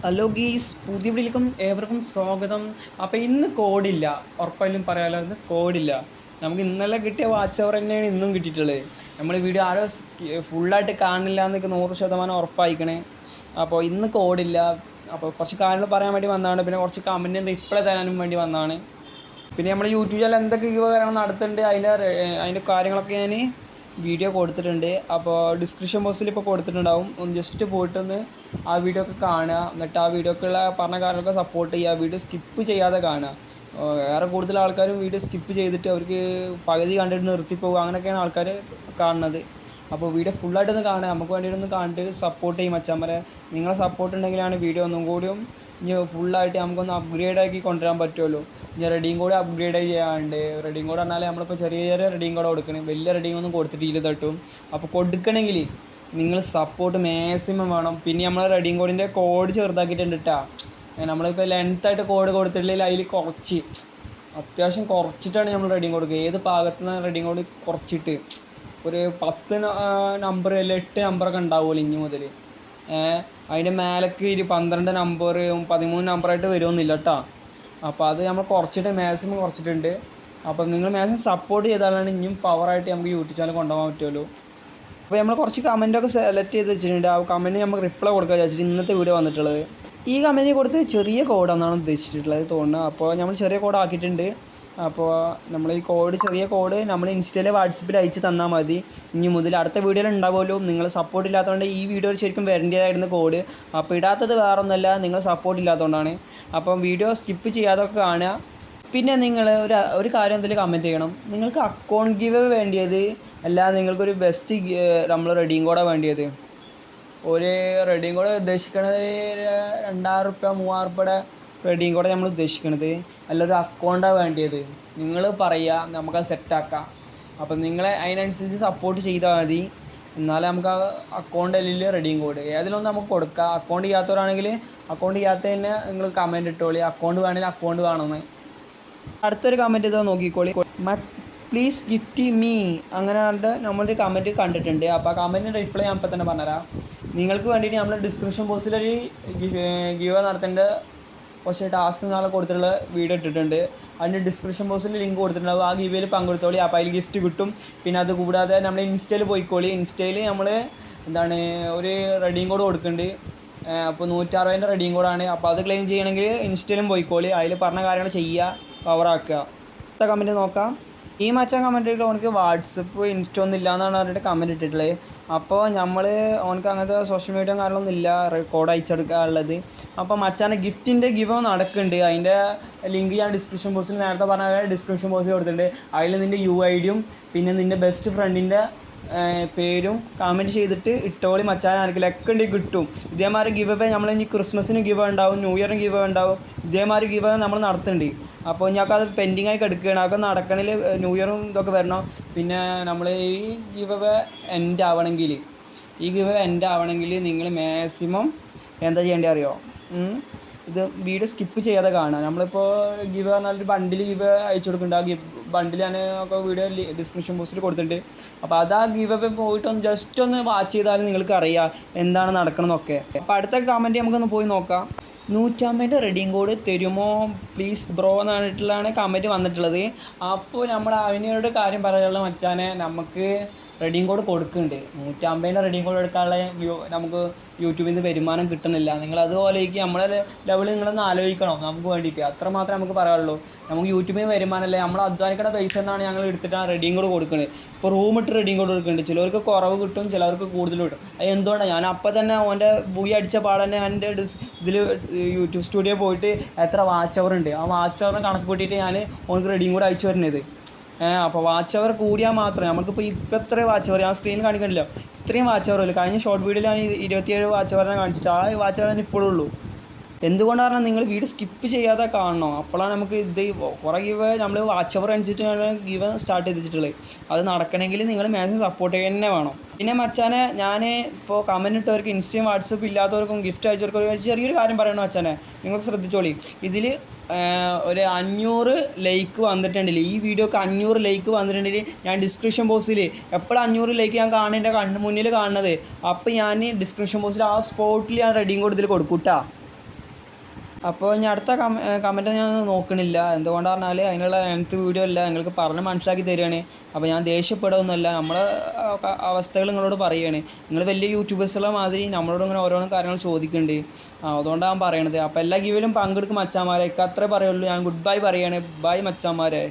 Hello ഗീസ്, പുതിയ വീഡിയോയിലേക്കും ഏവർക്കും സ്വാഗതം. അപ്പോൾ ഇന്ന് കോഡില്ല, ഉറപ്പായാലും പറയാമല്ലോ, ഇന്ന് കോഡില്ല. നമുക്ക് ഇന്നലെ കിട്ടിയ വാച്ച് അവർ തന്നെയാണ് ഇന്നും കിട്ടിയിട്ടുള്ളത്. നമ്മൾ വീഡിയോ ആരോ ഫുള്ളായിട്ട് കാണില്ല എന്നൊക്കെ 100% ഉറപ്പായിക്കണേ. അപ്പോൾ ഇന്ന് കോഡില്ല. അപ്പോൾ കുറച്ച് കാര്യങ്ങൾ പറയാൻ വേണ്ടി വന്നതാണ്, പിന്നെ കുറച്ച് കമൻറ്റ് റിപ്ലൈ തരാനും വേണ്ടി വന്നതാണ്. പിന്നെ നമ്മൾ യൂട്യൂബ് ചാനൽ എന്തൊക്കെ കാര്യങ്ങൾ നടത്തുന്നുണ്ട് അതിൻ്റെ കാര്യങ്ങളൊക്കെ ഞാൻ വീഡിയോ കൊടുത്തിട്ടുണ്ട്. അപ്പോൾ ഡിസ്ക്രിപ്ഷൻ ബോക്സിൽ ഇപ്പോൾ കൊടുത്തിട്ടുണ്ടാവും. ഒന്ന് ജസ്റ്റ് പോയിട്ടൊന്ന് ആ വീഡിയോ ഒക്കെ കാണുക. എന്നിട്ട് ആ വീഡിയോക്കുള്ള പറഞ്ഞ കാര്യങ്ങളൊക്കെ സപ്പോർട്ട് ചെയ്യുക. വീഡിയോ സ്കിപ്പ് ചെയ്യാതെ കാണുക. വേറെ കൂടുതൽ ആൾക്കാരും വീഡിയോ സ്കിപ്പ് ചെയ്തിട്ട് അവർക്ക് പകുതി കണ്ടിട്ട് നിർത്തിപ്പോവുക, അങ്ങനെയൊക്കെയാണ് ആൾക്കാർ കാണുന്നത്. അപ്പോൾ വീഡിയോ ഫുള്ളായിട്ടൊന്ന് കാണുക, നമുക്ക് വേണ്ടിയിട്ടൊന്ന് കണ്ടിട്ട് സപ്പോർട്ട് ചെയ്യും മച്ചാന്മാരെ. നിങ്ങളെ സപ്പോർട്ട് ഉണ്ടെങ്കിലാണ് വീഡിയോ ഒന്നും കൂടിയും ഇനി ഫുള്ളായിട്ട് നമുക്കൊന്ന് അപ്ഗ്രേഡാക്കി കൊണ്ടുവരാൻ പറ്റുമല്ലോ. ഇനി റെഡിയും കൂടെ അപ്ഗ്രേഡ് ചെയ്യാണ്ട്, റെഡിയും കൂടെ പറഞ്ഞാൽ നമ്മളിപ്പോൾ ചെറിയ ചെറിയ റെഡിയും കൂടെ കൊടുക്കണം, വലിയ റെഡിയും ഒന്നും കൊടുത്തിട്ടില്ല തട്ടും. അപ്പോൾ കൊടുക്കണമെങ്കിൽ നിങ്ങൾ സപ്പോർട്ട് മാക്സിമം വേണം. പിന്നെ നമ്മൾ റെഡിയും കോഡിൻ്റെ കോഡ് ചെറുതാക്കിയിട്ടുണ്ട് കേട്ടോ. നമ്മളിപ്പോൾ ലെങ്ത്തായിട്ട് കോഡ് കൊടുത്തിട്ടില്ലെങ്കിൽ അതിൽ കുറച്ച് അത്യാവശ്യം കുറച്ചിട്ടാണ് നമ്മൾ റെഡിയും കൊടുക്കുക. ഏത് പാകത്തുനിന്ന് റെഡിയും കോഡ് കുറച്ചിട്ട് ഒരു 10 നമ്പർ അല്ല 8 നമ്പറൊക്കെ ഉണ്ടാവുമല്ലോ ഇനി മുതൽ. അതിൻ്റെ മേലേക്ക് 12 നമ്പർ 13 നമ്പറായിട്ട് വരുമൊന്നുമില്ല കേട്ടോ. അപ്പോൾ അത് നമ്മൾ കുറച്ചിട്ട് മാക്സിമം കുറച്ചിട്ടുണ്ട്. അപ്പോൾ നിങ്ങൾ മാക്സിമം സപ്പോർട്ട് ചെയ്താലാണ് ഇനിയും പവറായിട്ട് നമുക്ക് യൂട്യൂബ് ചാനൽ കൊണ്ടുപോകാൻ പറ്റുമല്ലോ. അപ്പോൾ നമ്മൾ കുറച്ച് കമൻറ്റൊക്കെ സെലക്ട് ചെയ്ത് വെച്ചിട്ടുണ്ട്. ആ കമൻറ്റ് നമുക്ക് റിപ്ലൈ കൊടുക്കുക വിചാരിച്ചിട്ട് ഇന്നത്തെ വീഡിയോ വന്നിട്ടുള്ളത്. ഈ കമൻറ്റ് കൊടുത്ത് ചെറിയ കോഡാണെന്നാണ് ഉദ്ദേശിച്ചിട്ടുള്ളത് തോന്നുന്നത്. അപ്പോൾ നമ്മൾ ചെറിയ കോഡ് ആക്കിയിട്ടുണ്ട്. അപ്പോൾ നമ്മൾ ഈ കോഡ്, ചെറിയ കോഡ് നമ്മൾ ഇൻസ്റ്റയിൽ വാട്സപ്പിൽ അയച്ച് തന്നാൽ മതി. ഇനി മുതൽ അടുത്ത വീഡിയോയിൽ ഉണ്ടാവുമല്ലോ. നിങ്ങൾ സപ്പോർട്ട് ഇല്ലാത്തതുകൊണ്ട് ഈ വീഡിയോയിൽ ശരിക്കും വരേണ്ടതായിരുന്നു കോഡ്. അപ്പോൾ ഇടാത്തത് വേറൊന്നുമല്ല, നിങ്ങൾ സപ്പോർട്ട് ഇല്ലാത്തതുകൊണ്ടാണ്. അപ്പം വീഡിയോ സ്കിപ്പ് ചെയ്യാതൊക്കെ കാണുക. പിന്നെ നിങ്ങൾ ഒരു കാര്യം എന്തെങ്കിലും കമൻറ്റ് ചെയ്യണം. നിങ്ങൾക്ക് അക്കൗണ്ട് ഗിവ് വേണ്ടിയത് അല്ല, നിങ്ങൾക്കൊരു ബെസ്റ്റ് നമ്മൾ റെഡിയും കോഡാണ് വേണ്ടിയത്. ഒരു റെഡിയും കോഡ് ഉദ്ദേശിക്കണത് 2000 റുപ്യ 3000 റുപ്യയുടെ റെഡിയും കോഡ് നമ്മൾ ഉദ്ദേശിക്കണത്. അല്ലൊരു അക്കൗണ്ടാണ് വേണ്ടിയത്. നിങ്ങൾ പറയുക, നമുക്കത് സെറ്റാക്കാം. അപ്പം നിങ്ങളെ അതിനനുസരിച്ച് സപ്പോർട്ട് ചെയ്താൽ മതി. എന്നാലേ നമുക്ക് ആ അക്കൗണ്ട് അല്ലെങ്കിൽ റെഡിയും കോഡ് ഏതിലൊന്നും നമുക്ക് കൊടുക്കാം. അക്കൗണ്ട് ചെയ്യാത്തവരാണെങ്കിൽ അക്കൗണ്ട് ചെയ്യാത്തതിന് നിങ്ങൾ കമൻറ്റ് ഇട്ടോളി, അക്കൗണ്ട് വേണമെങ്കിൽ അക്കൗണ്ട് വേണമെന്ന്. അടുത്തൊരു കമൻറ്റ് ഇതാ നോക്കിക്കോളി. പ്ലീസ് ഗിഫ്റ്റ് മീ അങ്ങനെ പറഞ്ഞിട്ട് നമ്മളൊരു കമൻറ്റ് കണ്ടിട്ടുണ്ട്. അപ്പോൾ ആ കമൻറ്റിൻ്റെ റിപ്ലൈ ഞാൻ ഇപ്പോൾ തന്നെ പറഞ്ഞുതരാം. നിങ്ങൾക്ക് വേണ്ടിയിട്ട് നമ്മൾ ഡിസ്ക്രിപ്ഷൻ ബോക്സിലൊരു ഗിവ് നടത്തേണ്ട കുറച്ച് ടാസ്ക് നാളെ കൊടുത്തിട്ടുള്ള വീഡിയോ ഇട്ടിട്ടുണ്ട്. അതിൻ്റെ ഡിസ്ക്രിപ്ഷൻ ബോക്സിൽ ലിങ്ക് കൊടുത്തിട്ടുണ്ടാവും. ആ ഗിവിയിൽ പങ്കെടുത്തോളി. അപ്പോൾ അതിൽ ഗിഫ്റ്റ് കിട്ടും. പിന്നെ അത് കൂടാതെ നമ്മൾ ഇൻസ്റ്റയിൽ പോയിക്കോളി. ഇൻസ്റ്റയിൽ നമ്മൾ ഒരു റെഡിയും കോഡ് കൊടുക്കുന്നുണ്ട്. അപ്പോൾ 160 റെഡിയും കോഡാണ്. അപ്പോൾ അത് ക്ലെയിം ചെയ്യണമെങ്കിൽ ഇൻസ്റ്റയിലും പോയിക്കോളി. അതിൽ പറഞ്ഞ കാര്യങ്ങൾ ചെയ്യുക, പവറാക്കുക. അടുത്ത കമൻറ്റ് നോക്കാം. ഈ മച്ചാൻ കമൻറ്റ് ഇട്ടിട്ട് ഓനക്ക് വാട്സപ്പ് ഇൻസ്റ്റ ഒന്നും ഇല്ല എന്നാണ് പറഞ്ഞിട്ട് കമൻറ്റ് ഇട്ടിട്ടുള്ളത്. അപ്പോൾ നമ്മൾ ഓനക്ക് അങ്ങനത്തെ സോഷ്യൽ മീഡിയ കാര്യങ്ങളൊന്നും ഇല്ല കോഡ് അയച്ചെടുക്കാനുള്ളത്. അപ്പോൾ മച്ചാനെ ഗിഫ്റ്റിൻ്റെ ഗിവ് നടക്കുന്നുണ്ട്. അതിൻ്റെ ലിങ്ക് ഞാൻ ഡിസ്ക്രിപ്ഷൻ ബോക്സിൽ നേരത്തെ പറഞ്ഞ ഡിസ്ക്രിപ്ഷൻ ബോക്സിൽ കൊടുത്തിട്ടുണ്ട്. അതിൽ നിൻ്റെ UID പിന്നെ നിൻ്റെ ബെസ്റ്റ് ഫ്രണ്ടിൻ്റെ പേരും കമൻറ്റ് ചെയ്തിട്ട് ഇട്ടോളി മച്ചാൻ. ആർക്കും ലക്കുണ്ടെങ്കിൽ കിട്ടും. ഇതേമാതിരി ഗിവ് അവേ നമ്മൾ ഇനി ക്രിസ്മസിന് ഗിവ് ഉണ്ടാവും, ന്യൂ ഇയറിന് ഗിവ് ഉണ്ടാവും. ഇതേമാതിരി ഗിവ് അവേ നമ്മൾ നടത്തുന്നുണ്ട്. അപ്പോൾ ഞങ്ങൾക്ക് അത് പെൻഡിങ് ആയി കിടക്കുകയാണ്. അതൊക്കെ നടക്കണമെങ്കിൽ ന്യൂ ഇയറും ഇതൊക്കെ വരണം. പിന്നെ നമ്മൾ ഈ ഗിവ് അവേ എൻഡ് ആവണമെങ്കിൽ നിങ്ങൾ മാക്സിമം എന്താ ചെയ്യേണ്ടത് അറിയോ? ഇത് വീഡിയോ സ്കിപ്പ് ചെയ്യാതെ കാണുക. നമ്മളിപ്പോൾ ഗിവ് പറഞ്ഞാൽ ബണ്ടിൽ ഗിവ് അയച്ചു കൊടുക്കുന്നുണ്ട്. ആ ബണ്ടിൽ ഞാൻ ഒക്കെ വീഡിയോ ഡിസ്ക്രിപ്ഷൻ ബോക്സിൽ കൊടുത്തിട്ടുണ്ട്. അപ്പോൾ അത് ആ ഗിവ് ഒക്കെ പോയിട്ടൊന്ന് ജസ്റ്റ് ഒന്ന് വാച്ച് ചെയ്താലും നിങ്ങൾക്ക് അറിയാം എന്താണ് നടക്കണമെന്നൊക്കെ. അപ്പോൾ അടുത്ത കമൻറ്റ് നമുക്കൊന്ന് പോയി നോക്കാം. 150 റെഡിയും കോഡ് തരുമോ പ്ലീസ് ബ്രോ എന്നായിട്ടുള്ളതാണ് കമൻറ്റ് വന്നിട്ടുള്ളത്. അപ്പോൾ നമ്മൾ അവനോട് കാര്യം പറയാനുള്ള മച്ചാനെ, നമുക്ക് റെഡിയും കോഡ് കൊടുക്കുന്നുണ്ട്. 150 റെഡിയും കോഡ് എടുക്കാനുള്ള നമുക്ക് യൂട്യൂബിൽ നിന്ന് വരുമാനം കിട്ടുന്നില്ല. നിങ്ങൾ അതുപോലേക്ക് നമ്മളെ ലെവൽ നിങ്ങളൊന്ന് ആലോചിക്കണം. നമുക്ക് വേണ്ടിയിട്ട് അത്രമാത്രം നമുക്ക് പറയാനുള്ളൂ. നമുക്ക് യൂട്യൂബിൽ നിന്ന് വരുമാനമല്ലേ, നമ്മൾ അധ്വാനിക്കുന്ന പൈസ എന്നാണ് ഞങ്ങൾ എടുത്തിട്ടാണ് റെഡിയും കോഡ് കൊടുക്കുന്നത്. ഇപ്പോൾ റൂമിട്ട് റെഡിയും കോഡ് കൊടുക്കുന്നുണ്ട്. ചിലവർക്ക് കുറവ് കിട്ടും, ചിലവർക്ക് കൂടുതൽ കിട്ടും. അത് എന്തുകൊണ്ടാണ്? ഞാൻ അപ്പോൾ തന്നെ ഓൻ്റെ ബുയി അടിച്ച പാടന്നെ എൻ്റെ ഇതിൽ യൂട്യൂബ് സ്റ്റുഡിയോ പോയിട്ട് എത്ര വാച്ച് അവർ ഉണ്ട്, ആ വാച്ച് അവറിന് കണക്ക് കൂട്ടിയിട്ട് ഞാൻ ഓനക്ക് റെഡിയും കോഡ് അയച്ചു വരുന്നത്. അപ്പോൾ വാച്ച് അവർ കൂടിയാൽ മാത്രമേ നമുക്കിപ്പോൾ എത്ര വാച്ച് അവർ ഞാൻ സ്ക്രീനിൽ കാണിക്കണില്ല, ഇത്രയും വാച്ച് അവർ ഇല്ല. കഴിഞ്ഞ ഷോർട്ട് വീഡിയോയിൽ ഞാൻ 27 വാച്ച് അവറിനെ കാണിച്ചിട്ട് ആ വാച്ച് അവർ ഇപ്പോഴും ഉള്ളൂ. എന്തുകൊണ്ടാണ് പറഞ്ഞാൽ നിങ്ങൾ വീഡിയോ സ്കിപ്പ് ചെയ്യാതെ കാണണം. അപ്പോഴാണ് നമുക്ക് ഇത് കുറേ ഗിവ് നമ്മൾ വാച്ച് അവർ അനുസരിച്ചിട്ടാണ് ഗിവ് സ്റ്റാർട്ട് ചെയ്തിട്ടുള്ളത്. അത് നടക്കണമെങ്കിൽ നിങ്ങൾ മാക്സിമം സപ്പോർട്ട് ചെയ്യുക തന്നെ വേണം. പിന്നെ മച്ചാനെ, ഞാൻ ഇപ്പോൾ കമൻറ്റ് ഇട്ടവർക്ക് ഇൻസ്റ്റയും വാട്സപ്പ് ഇല്ലാത്തവർക്കും ഗിഫ്റ്റ് അയച്ചവർക്കും ചെറിയൊരു കാര്യം പറയണം മച്ചാനെ, നിങ്ങൾക്ക് ശ്രദ്ധിച്ചോളി. ഇതിൽ ഒരു 500 ലൈക്ക് വന്നിട്ടുണ്ടെങ്കിൽ, ഈ വീഡിയോക്ക് 500 ലൈക്ക് വന്നിട്ടുണ്ടെങ്കിൽ ഞാൻ ഡിസ്ക്രിപ്ഷൻ ബോക്സിൽ എപ്പോഴും 500 ലൈക്ക് ഞാൻ കാണുന്നതിൻ്റെ മുന്നിൽ കാണുന്നത്, അപ്പോൾ ഞാൻ ഡിസ്ക്രിപ്ഷൻ ബോക്സിൽ ആ സ്പോട്ടിൽ ഞാൻ റെഡിയും കോഡ് ഇതിൽ കൊടുക്കൂട്ടാ. അപ്പോൾ ഇനി അടുത്ത കമൻറ്റ് ഞാൻ നോക്കണില്ല. എന്തുകൊണ്ടാന്ന് പറഞ്ഞാൽ അതിനുള്ള ലെങ്ത് വീഡിയോ അല്ല, നിങ്ങൾക്ക് പറഞ്ഞ് മനസ്സിലാക്കി തരികയാണ്. അപ്പോൾ ഞാൻ ദേഷ്യപ്പെടുകയൊന്നുമല്ല, നമ്മളെ അവസ്ഥകൾ നിങ്ങളോട് പറയുകയാണ്. നിങ്ങൾ വലിയ യൂട്യൂബേഴ്സുള്ള മാതിരി നമ്മളോട് ഇങ്ങനെ ഓരോരോ കാര്യങ്ങൾ ചോദിക്കുന്നുണ്ട്. അതുകൊണ്ടാണ് ഞാൻ പറയണത്. അപ്പോൾ എല്ലാ ഗീവിലും പങ്കെടുക്കും മച്ചാന്മാരെ, എനിക്ക് അത്രേ പറയുള്ളൂ. ഞാൻ ഗുഡ് ബൈ പറയുകയാണ്. ബൈ മച്ചാന്മാരെ.